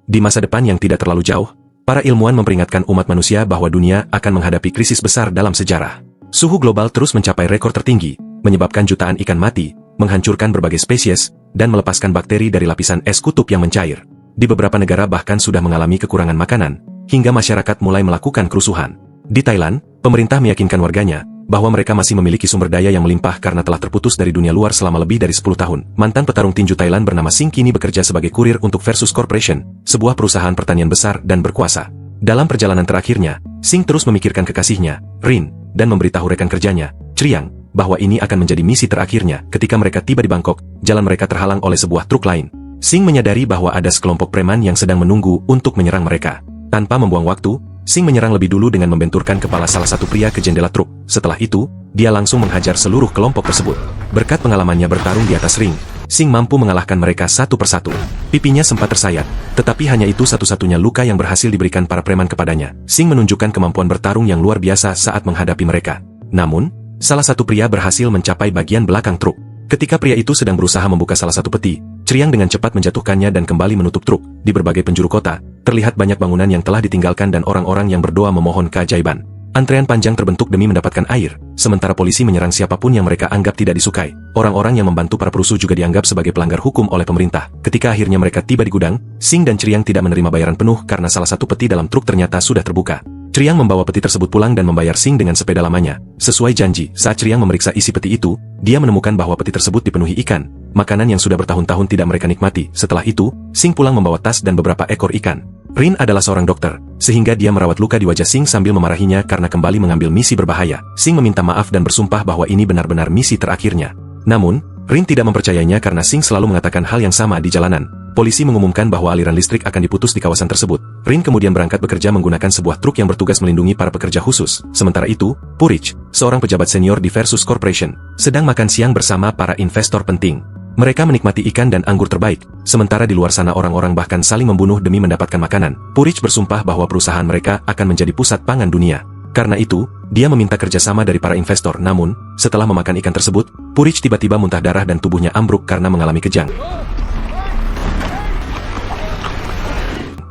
Di masa depan yang tidak terlalu jauh, para ilmuwan memperingatkan umat manusia bahwa dunia akan menghadapi krisis besar dalam sejarah. Suhu global terus mencapai rekor tertinggi, menyebabkan jutaan ikan mati, menghancurkan berbagai spesies, dan melepaskan bakteri dari lapisan es kutub yang mencair. Di beberapa negara bahkan sudah mengalami kekurangan makanan, hingga masyarakat mulai melakukan kerusuhan. Di Thailand, pemerintah meyakinkan warganya bahwa mereka masih memiliki sumber daya yang melimpah karena telah terputus dari dunia luar selama lebih dari 10 tahun. Mantan petarung tinju Thailand bernama Singh kini bekerja sebagai kurir untuk Versus Corporation, sebuah perusahaan pertanian besar dan berkuasa. Dalam perjalanan terakhirnya, Singh terus memikirkan kekasihnya, Rin, dan memberitahu rekan kerjanya, Chriang, bahwa ini akan menjadi misi terakhirnya. Ketika mereka tiba di Bangkok, jalan mereka terhalang oleh sebuah truk lain. Singh menyadari bahwa ada sekelompok preman yang sedang menunggu untuk menyerang mereka. Tanpa membuang waktu, Singh menyerang lebih dulu dengan membenturkan kepala salah satu pria ke jendela truk. Setelah itu, dia langsung menghajar seluruh kelompok tersebut. Berkat pengalamannya bertarung di atas ring, Singh mampu mengalahkan mereka satu persatu. Pipinya sempat tersayat, tetapi hanya itu satu-satunya luka yang berhasil diberikan para preman kepadanya. Singh menunjukkan kemampuan bertarung yang luar biasa saat menghadapi mereka. Namun, salah satu pria berhasil mencapai bagian belakang truk. Ketika pria itu sedang berusaha membuka salah satu peti, Chriang dengan cepat menjatuhkannya dan kembali menutup truk. Di berbagai penjuru kota, terlihat banyak bangunan yang telah ditinggalkan dan orang-orang yang berdoa memohon keajaiban. Antrean panjang terbentuk demi mendapatkan air, sementara polisi menyerang siapapun yang mereka anggap tidak disukai. Orang-orang yang membantu para perusuh juga dianggap sebagai pelanggar hukum oleh pemerintah. Ketika akhirnya mereka tiba di gudang, Singh dan Chriang tidak menerima bayaran penuh karena salah satu peti dalam truk ternyata sudah terbuka. Chriang membawa peti tersebut pulang dan membayar Singh dengan sepeda lamanya. Sesuai janji, saat Chriang memeriksa isi peti itu, dia menemukan bahwa peti tersebut dipenuhi ikan, makanan yang sudah bertahun-tahun tidak mereka nikmati. Setelah itu, Singh pulang membawa tas dan beberapa ekor ikan. Rin adalah seorang dokter, sehingga dia merawat luka di wajah Singh sambil memarahinya karena kembali mengambil misi berbahaya. Singh meminta maaf dan bersumpah bahwa ini benar-benar misi terakhirnya. Namun, Rin tidak mempercayainya karena Singh selalu mengatakan hal yang sama di jalanan. Polisi mengumumkan bahwa aliran listrik akan diputus di kawasan tersebut. Rin kemudian berangkat bekerja menggunakan sebuah truk yang bertugas melindungi para pekerja khusus. Sementara itu, Purich, seorang pejabat senior di Versus Corporation, sedang makan siang bersama para investor penting. Mereka menikmati ikan dan anggur terbaik, sementara di luar sana orang-orang bahkan saling membunuh demi mendapatkan makanan. Purich bersumpah bahwa perusahaan mereka akan menjadi pusat pangan dunia. Karena itu, dia meminta kerjasama dari para investor. Namun, setelah memakan ikan tersebut, Purich tiba-tiba muntah darah dan tubuhnya ambruk karena mengalami kejang.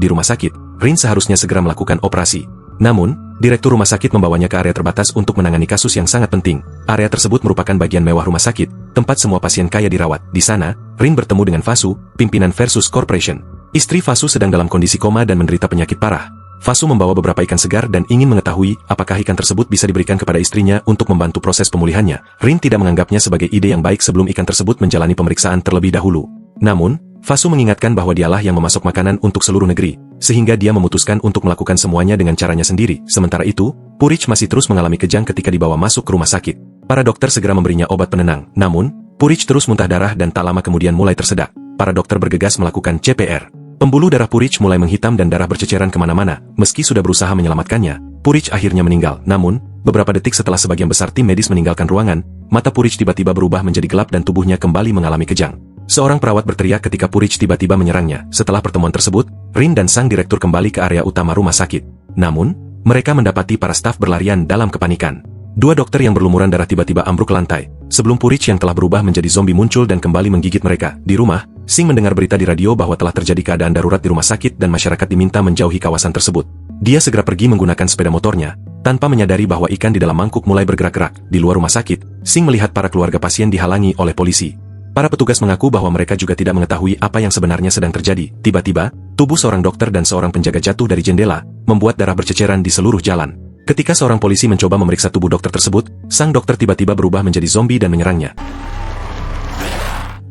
Di rumah sakit, Rin seharusnya segera melakukan operasi. Namun, direktur rumah sakit membawanya ke area terbatas untuk menangani kasus yang sangat penting. Area tersebut merupakan bagian mewah rumah sakit, tempat semua pasien kaya dirawat. Di sana, Rin bertemu dengan Vasu, pimpinan Versus Corporation. Istri Vasu sedang dalam kondisi koma dan menderita penyakit parah. Vasu membawa beberapa ikan segar dan ingin mengetahui apakah ikan tersebut bisa diberikan kepada istrinya untuk membantu proses pemulihannya. Rin tidak menganggapnya sebagai ide yang baik sebelum ikan tersebut menjalani pemeriksaan terlebih dahulu. Namun, Vasu mengingatkan bahwa dialah yang memasok makanan untuk seluruh negeri, sehingga dia memutuskan untuk melakukan semuanya dengan caranya sendiri. Sementara itu, Purich masih terus mengalami kejang ketika dibawa masuk ke rumah sakit. Para dokter segera memberinya obat penenang. Namun, Purich terus muntah darah dan tak lama kemudian mulai tersedak. Para dokter bergegas melakukan CPR. Pembuluh darah Purich mulai menghitam dan darah berceceran kemana-mana. Meski sudah berusaha menyelamatkannya, Purich akhirnya meninggal. Namun, beberapa detik setelah sebagian besar tim medis meninggalkan ruangan, mata Purich tiba-tiba berubah menjadi gelap dan tubuhnya kembali mengalami kejang. Seorang perawat berteriak ketika Purich tiba-tiba menyerangnya. Setelah pertemuan tersebut, Rin dan sang direktur kembali ke area utama rumah sakit. Namun, mereka mendapati para staf berlarian dalam kepanikan. Dua dokter yang berlumuran darah tiba-tiba ambruk ke lantai, sebelum Purich yang telah berubah menjadi zombie muncul dan kembali menggigit mereka. Di rumah, Singh mendengar berita di radio bahwa telah terjadi keadaan darurat di rumah sakit dan masyarakat diminta menjauhi kawasan tersebut. Dia segera pergi menggunakan sepeda motornya, tanpa menyadari bahwa ikan di dalam mangkuk mulai bergerak-gerak. Di luar rumah sakit, Singh melihat para keluarga pasien dihalangi oleh polisi. Para petugas mengaku bahwa mereka juga tidak mengetahui apa yang sebenarnya sedang terjadi. Tiba-tiba, tubuh seorang dokter dan seorang penjaga jatuh dari jendela, membuat darah berceceran di seluruh jalan. Ketika seorang polisi mencoba memeriksa tubuh dokter tersebut, sang dokter tiba-tiba berubah menjadi zombie dan menyerangnya.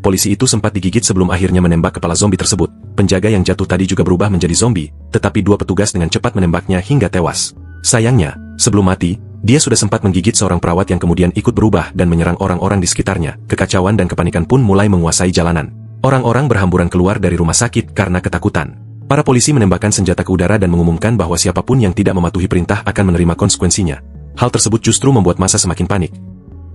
Polisi itu sempat digigit sebelum akhirnya menembak kepala zombie tersebut. Penjaga yang jatuh tadi juga berubah menjadi zombie, tetapi dua petugas dengan cepat menembaknya hingga tewas. Sayangnya, sebelum mati, dia sudah sempat menggigit seorang perawat yang kemudian ikut berubah dan menyerang orang-orang di sekitarnya. Kekacauan dan kepanikan pun mulai menguasai jalanan. Orang-orang berhamburan keluar dari rumah sakit karena ketakutan. Para polisi menembakkan senjata ke udara dan mengumumkan bahwa siapapun yang tidak mematuhi perintah akan menerima konsekuensinya. Hal tersebut justru membuat massa semakin panik.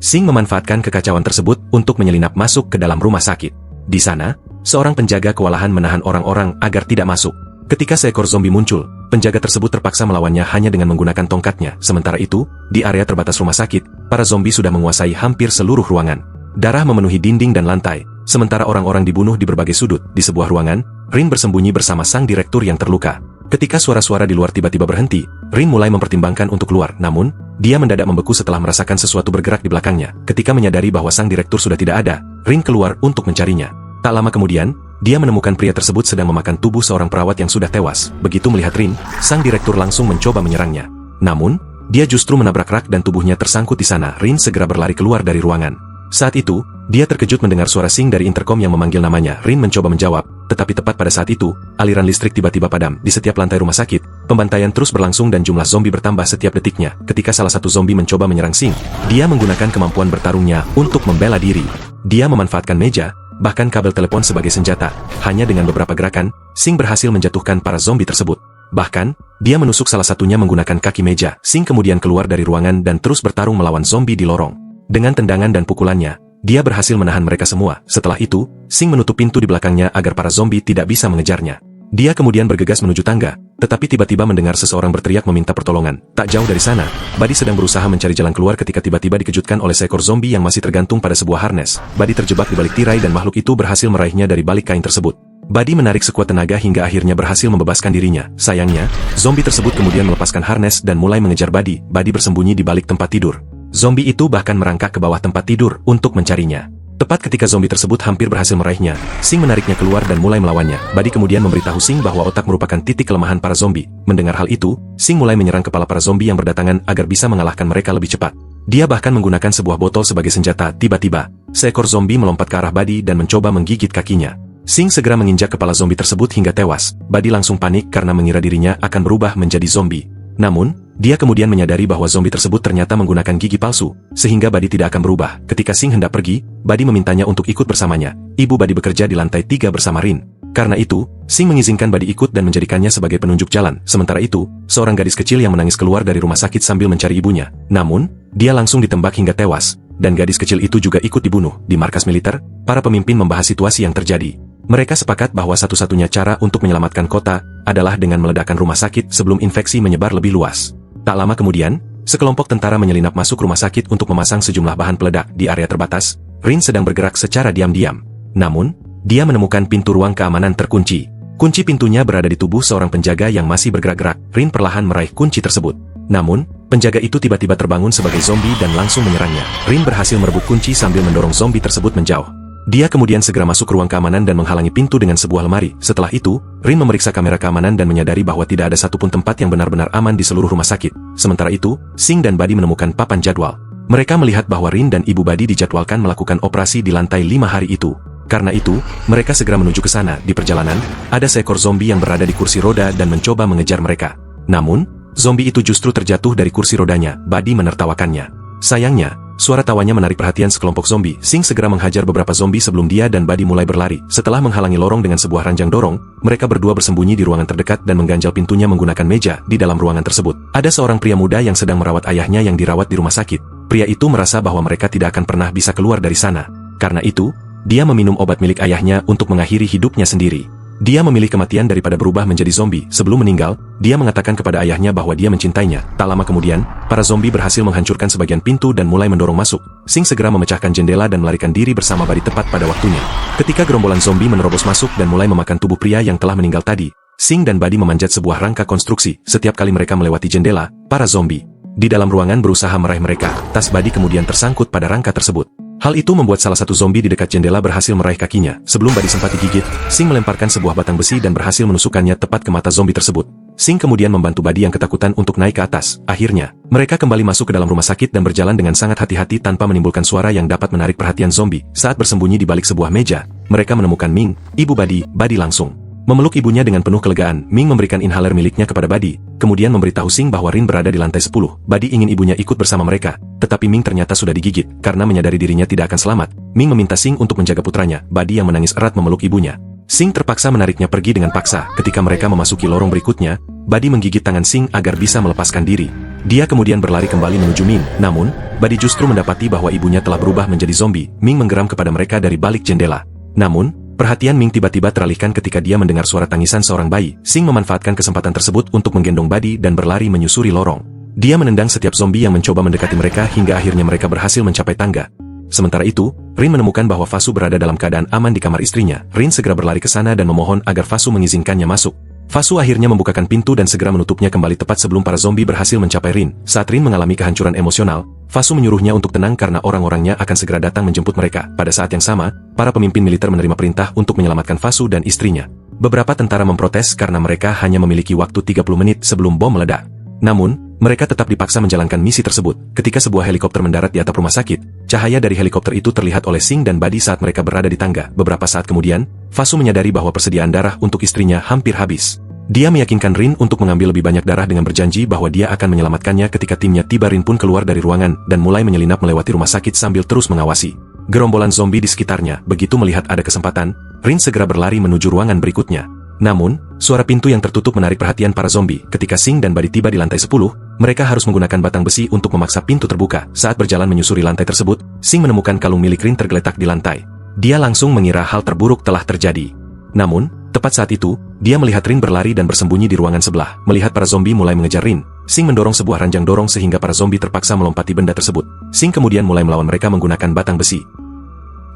Singh memanfaatkan kekacauan tersebut untuk menyelinap masuk ke dalam rumah sakit. Di sana, seorang penjaga kewalahan menahan orang-orang agar tidak masuk. Ketika seekor zombie muncul, penjaga tersebut terpaksa melawannya hanya dengan menggunakan tongkatnya. Sementara itu, di area terbatas rumah sakit, para zombie sudah menguasai hampir seluruh ruangan. Darah memenuhi dinding dan lantai, sementara orang-orang dibunuh di berbagai sudut. Di sebuah ruangan, Rin bersembunyi bersama sang direktur yang terluka. Ketika suara-suara di luar tiba-tiba berhenti, Rin mulai mempertimbangkan untuk keluar, namun, dia mendadak membeku setelah merasakan sesuatu bergerak di belakangnya. Ketika menyadari bahwa sang direktur sudah tidak ada, Rin keluar untuk mencarinya. Tak lama kemudian, dia menemukan pria tersebut sedang memakan tubuh seorang perawat yang sudah tewas. Begitu melihat Rin, sang direktur langsung mencoba menyerangnya. Namun, dia justru menabrak rak dan tubuhnya tersangkut di sana. Rin segera berlari keluar dari ruangan. Saat itu, dia terkejut mendengar suara Sing dari interkom yang memanggil namanya. Rin mencoba menjawab, tetapi tepat pada saat itu, aliran listrik tiba-tiba padam. Di setiap lantai rumah sakit, pembantaian terus berlangsung dan jumlah zombie bertambah setiap detiknya. Ketika salah satu zombie mencoba menyerang Sing, dia menggunakan kemampuan bertarungnya untuk membela diri. Dia memanfaatkan meja, bahkan kabel telepon sebagai senjata. Hanya dengan beberapa gerakan, Sing berhasil menjatuhkan para zombie tersebut. Bahkan, dia menusuk salah satunya menggunakan kaki meja. Sing kemudian keluar dari ruangan dan terus bertarung melawan zombie di lorong. Dengan tendangan dan pukulannya, dia berhasil menahan mereka semua. Setelah itu, Sing menutup pintu di belakangnya agar para zombie tidak bisa mengejarnya. Dia kemudian bergegas menuju tangga, tetapi tiba-tiba mendengar seseorang berteriak meminta pertolongan. Tak jauh dari sana, Buddy sedang berusaha mencari jalan keluar ketika tiba-tiba dikejutkan oleh seekor zombie yang masih tergantung pada sebuah harness. Buddy terjebak di balik tirai dan makhluk itu berhasil meraihnya dari balik kain tersebut. Buddy menarik sekuat tenaga hingga akhirnya berhasil membebaskan dirinya. Sayangnya, zombie tersebut kemudian melepaskan harness dan mulai mengejar Buddy. Buddy bersembunyi di balik tempat tidur. Zombie itu bahkan merangkak ke bawah tempat tidur untuk mencarinya. Tepat ketika zombie tersebut hampir berhasil meraihnya, Sing menariknya keluar dan mulai melawannya. Buddy kemudian memberitahu Sing bahwa otak merupakan titik kelemahan para zombie. Mendengar hal itu, Sing mulai menyerang kepala para zombie yang berdatangan agar bisa mengalahkan mereka lebih cepat. Dia bahkan menggunakan sebuah botol sebagai senjata. Tiba-tiba, seekor zombie melompat ke arah Buddy dan mencoba menggigit kakinya. Sing segera menginjak kepala zombie tersebut hingga tewas. Buddy langsung panik karena mengira dirinya akan berubah menjadi zombie. Namun, dia kemudian menyadari bahwa zombie tersebut ternyata menggunakan gigi palsu, sehingga Buddy tidak akan berubah. Ketika Sing hendak pergi, Buddy memintanya untuk ikut bersamanya. Ibu Buddy bekerja di lantai 3 bersama Rin. Karena itu, Sing mengizinkan Buddy ikut dan menjadikannya sebagai penunjuk jalan. Sementara itu, seorang gadis kecil yang menangis keluar dari rumah sakit sambil mencari ibunya. Namun, dia langsung ditembak hingga tewas, dan gadis kecil itu juga ikut dibunuh. Di markas militer, para pemimpin membahas situasi yang terjadi. Mereka sepakat bahwa satu-satunya cara untuk menyelamatkan kota adalah dengan meledakkan rumah sakit sebelum infeksi menyebar lebih luas. Tak lama kemudian, sekelompok tentara menyelinap masuk rumah sakit untuk memasang sejumlah bahan peledak di area terbatas. Rin sedang bergerak secara diam-diam. Namun, dia menemukan pintu ruang keamanan terkunci. Kunci pintunya berada di tubuh seorang penjaga yang masih bergerak-gerak. Rin perlahan meraih kunci tersebut. Namun, penjaga itu tiba-tiba terbangun sebagai zombie dan langsung menyerangnya. Rin berhasil merebut kunci sambil mendorong zombie tersebut menjauh. Dia kemudian segera masuk ke ruang keamanan dan menghalangi pintu dengan sebuah lemari. Setelah itu, Rin memeriksa kamera keamanan dan menyadari bahwa tidak ada satupun tempat yang benar-benar aman di seluruh rumah sakit. Sementara itu, Sing dan Buddy menemukan papan jadwal. Mereka melihat bahwa Rin dan Ibu Buddy dijadwalkan melakukan operasi di lantai 5 hari itu. Karena itu, mereka segera menuju ke sana. Di perjalanan, ada seekor zombie yang berada di kursi roda dan mencoba mengejar mereka. Namun, zombie itu justru terjatuh dari kursi rodanya. Buddy menertawakannya. Sayangnya, suara tawanya menarik perhatian sekelompok zombie. Sing segera menghajar beberapa zombie sebelum dia dan Buddy mulai berlari. Setelah menghalangi lorong dengan sebuah ranjang dorong, mereka berdua bersembunyi di ruangan terdekat dan mengganjal pintunya menggunakan meja. Di dalam ruangan tersebut, ada seorang pria muda yang sedang merawat ayahnya yang dirawat di rumah sakit. Pria itu merasa bahwa mereka tidak akan pernah bisa keluar dari sana. Karena itu, dia meminum obat milik ayahnya untuk mengakhiri hidupnya sendiri. Dia memilih kematian daripada berubah menjadi zombie. Sebelum meninggal, dia mengatakan kepada ayahnya bahwa dia mencintainya. Tak lama kemudian, para zombie berhasil menghancurkan sebagian pintu dan mulai mendorong masuk. Sing segera memecahkan jendela dan melarikan diri bersama Buddy tepat pada waktunya. Ketika gerombolan zombie menerobos masuk dan mulai memakan tubuh pria yang telah meninggal tadi, Sing dan Buddy memanjat sebuah rangka konstruksi. Setiap kali mereka melewati jendela, para zombie di dalam ruangan berusaha meraih mereka. Tas Buddy kemudian tersangkut pada rangka tersebut. Hal itu membuat salah satu zombie di dekat jendela berhasil meraih kakinya. Sebelum Buddy sempat digigit, Sing melemparkan sebuah batang besi dan berhasil menusukkannya tepat ke mata zombie tersebut. Sing kemudian membantu Buddy yang ketakutan untuk naik ke atas. Akhirnya, mereka kembali masuk ke dalam rumah sakit dan berjalan dengan sangat hati-hati tanpa menimbulkan suara yang dapat menarik perhatian zombie. Saat bersembunyi di balik sebuah meja, mereka menemukan Ming, ibu Buddy. Buddy langsung memeluk ibunya dengan penuh kelegaan. Ming memberikan inhaler miliknya kepada Buddy, kemudian memberitahu Sing bahwa Rin berada di lantai 10. Buddy ingin ibunya ikut bersama mereka, tetapi Ming ternyata sudah digigit. Karena menyadari dirinya tidak akan selamat, Ming meminta Sing untuk menjaga putranya. Buddy yang menangis erat memeluk ibunya. Sing terpaksa menariknya pergi dengan paksa. Ketika mereka memasuki lorong berikutnya, Buddy menggigit tangan Sing agar bisa melepaskan diri. Dia kemudian berlari kembali menuju Ming. Namun, Buddy justru mendapati bahwa ibunya telah berubah menjadi zombie. Ming menggeram kepada mereka dari balik jendela. Namun, perhatian Ming tiba-tiba teralihkan ketika dia mendengar suara tangisan seorang bayi. Sing memanfaatkan kesempatan tersebut untuk menggendong Buddy dan berlari menyusuri lorong. Dia menendang setiap zombie yang mencoba mendekati mereka hingga akhirnya mereka berhasil mencapai tangga. Sementara itu, Rin menemukan bahwa Fasu berada dalam keadaan aman di kamar istrinya. Rin segera berlari ke sana dan memohon agar Fasu mengizinkannya masuk. Fasu akhirnya membukakan pintu dan segera menutupnya kembali tepat sebelum para zombie berhasil mencapai Rin. Saat Rin mengalami kehancuran emosional, Fasu menyuruhnya untuk tenang karena orang-orangnya akan segera datang menjemput mereka. Pada saat yang sama, para pemimpin militer menerima perintah untuk menyelamatkan Fasu dan istrinya. Beberapa tentara memprotes karena mereka hanya memiliki waktu 30 menit sebelum bom meledak. Namun, mereka tetap dipaksa menjalankan misi tersebut. Ketika sebuah helikopter mendarat di atap rumah sakit, cahaya dari helikopter itu terlihat oleh Sing dan Buddy saat mereka berada di tangga. Beberapa saat kemudian, Fasu menyadari bahwa persediaan darah untuk istrinya hampir habis. Dia meyakinkan Rin untuk mengambil lebih banyak darah dengan berjanji bahwa dia akan menyelamatkannya ketika timnya tiba. Rin pun keluar dari ruangan dan mulai menyelinap melewati rumah sakit sambil terus mengawasi gerombolan zombie di sekitarnya. Begitu melihat ada kesempatan, Rin segera berlari menuju ruangan berikutnya. Namun, suara pintu yang tertutup menarik perhatian para zombie. Ketika Sing dan Buddy tiba di lantai 10, mereka harus menggunakan batang besi untuk memaksa pintu terbuka. Saat berjalan menyusuri lantai tersebut, Sing menemukan kalung milik Rin tergeletak di lantai. Dia langsung mengira hal terburuk telah terjadi. Namun, tepat saat itu, dia melihat Rin berlari dan bersembunyi di ruangan sebelah. Melihat para zombie mulai mengejar Rin, Sing mendorong sebuah ranjang dorong sehingga para zombie terpaksa melompati benda tersebut. Sing kemudian mulai melawan mereka menggunakan batang besi.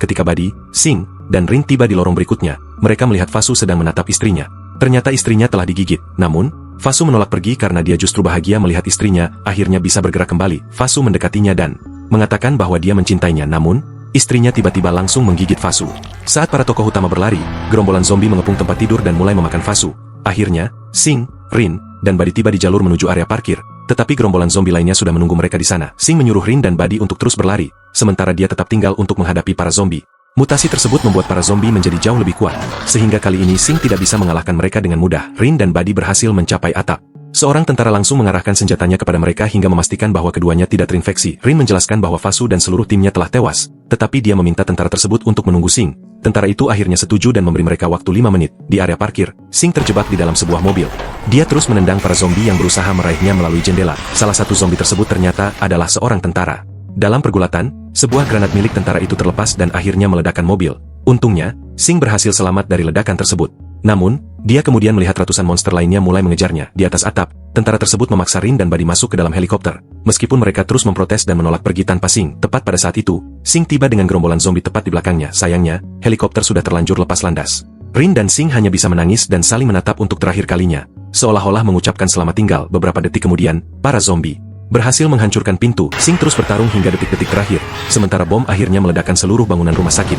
Ketika Buddy, Sing, dan Rin tiba di lorong berikutnya, mereka melihat Fasu sedang menatap istrinya. Ternyata istrinya telah digigit. Namun, Fasu menolak pergi karena dia justru bahagia melihat istrinya akhirnya bisa bergerak kembali. Fasu mendekatinya dan mengatakan bahwa dia mencintainya. Namun, istrinya tiba-tiba langsung menggigit Fasu. Saat para tokoh utama berlari, gerombolan zombie mengepung tempat tidur dan mulai memakan Fasu. Akhirnya, Sing, Rin, dan Buddy tiba di jalur menuju area parkir. Tetapi gerombolan zombie lainnya sudah menunggu mereka di sana. Sing menyuruh Rin dan Buddy untuk terus berlari, sementara dia tetap tinggal untuk menghadapi para zombie. Mutasi tersebut membuat para zombie menjadi jauh lebih kuat, sehingga kali ini Sing tidak bisa mengalahkan mereka dengan mudah. Rin dan Buddy berhasil mencapai atap. Seorang tentara langsung mengarahkan senjatanya kepada mereka hingga memastikan bahwa keduanya tidak terinfeksi. Rin menjelaskan bahwa Fasu dan seluruh timnya telah tewas, tetapi dia meminta tentara tersebut untuk menunggu Sing. Tentara itu akhirnya setuju dan memberi mereka waktu 5 menit. Di area parkir, Sing terjebak di dalam sebuah mobil. Dia terus menendang para zombie yang berusaha meraihnya melalui jendela. Salah satu zombie tersebut ternyata adalah seorang tentara. Dalam pergulatan, sebuah granat milik tentara itu terlepas dan akhirnya meledakkan mobil. Untungnya, Sing berhasil selamat dari ledakan tersebut. Namun, dia kemudian melihat ratusan monster lainnya mulai mengejarnya. Di atas atap, tentara tersebut memaksa Rin dan Buddy masuk ke dalam helikopter. Meskipun mereka terus memprotes dan menolak pergi tanpa Sing, tepat pada saat itu, Sing tiba dengan gerombolan zombie tepat di belakangnya. Sayangnya, helikopter sudah terlanjur lepas landas. Rin dan Sing hanya bisa menangis dan saling menatap untuk terakhir kalinya, seolah-olah mengucapkan selamat tinggal. Beberapa detik kemudian, para zombie berhasil menghancurkan pintu. Sing terus bertarung hingga detik-detik terakhir, sementara bom akhirnya meledakkan seluruh bangunan rumah sakit.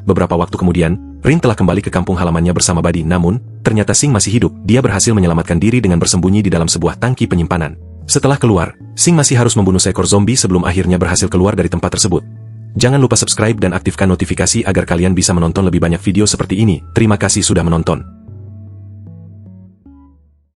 Beberapa waktu kemudian, Rin telah kembali ke kampung halamannya bersama Buddy. Namun, ternyata Sing masih hidup. Dia berhasil menyelamatkan diri dengan bersembunyi di dalam sebuah tangki penyimpanan. Setelah keluar, Sing masih harus membunuh seekor zombie sebelum akhirnya berhasil keluar dari tempat tersebut. Jangan lupa subscribe dan aktifkan notifikasi agar kalian bisa menonton lebih banyak video seperti ini. Terima kasih sudah menonton.